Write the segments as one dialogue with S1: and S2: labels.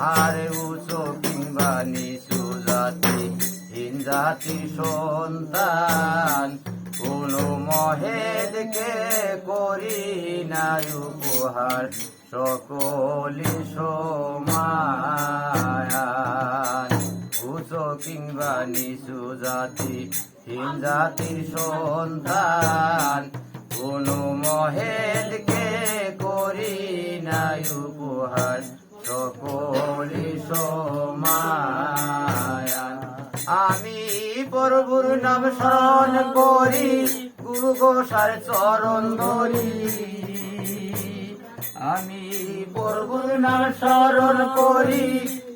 S1: আর উঁচু কিংবা নিচু জাতি হীন জাতি সন্তান কোনো মহেদকে করি নাই উপহার সকলি সমান উঁচু কিংবা নিচু জাতি হীন জাতি সন্তান কোনো মহেদকে করি নাই উপহার সকলি সমান আমি প্রভুর নাম স্মরণ করি গুরু গোসার চরণ ধরি আমি প্রভুর নাম স্মরণ করি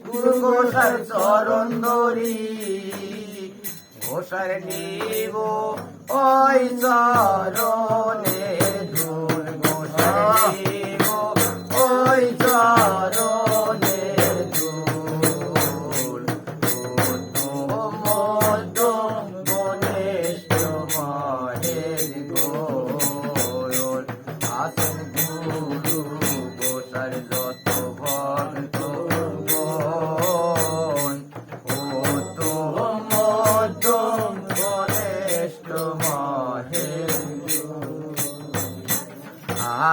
S1: গুরু গোসার চরণ ধরি গোসার নিব ওই চরণে ধুল গোসার নিব ওই চরণে ধুল মত গণেশ মহের গোল আসেন গুরু গোসার যত ভক্ত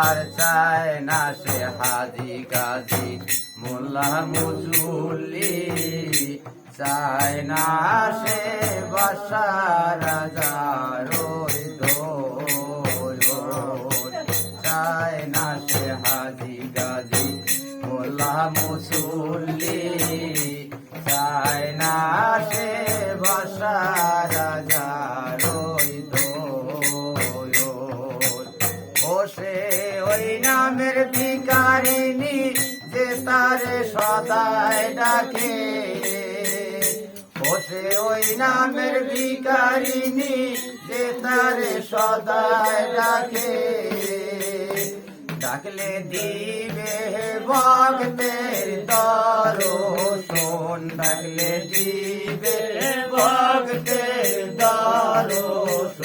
S1: আর চায় না সে হাজি গাজি মোল্লা মুজুলি চায় না সে বাসা রাজার চায় না সে হাজি গাজি মোল্লা মুসুল্লি চায় না সে বাসা রাজার সে ওই নামের ভিকারিনী যে তারে সদায় ডাকে সে ওই নামের ভিকারিনী যে তারে সদায় ডাকে ডাকলে দিবে ভক্তের দর্শন ডাকলে দিবে ভক্তের দর্শন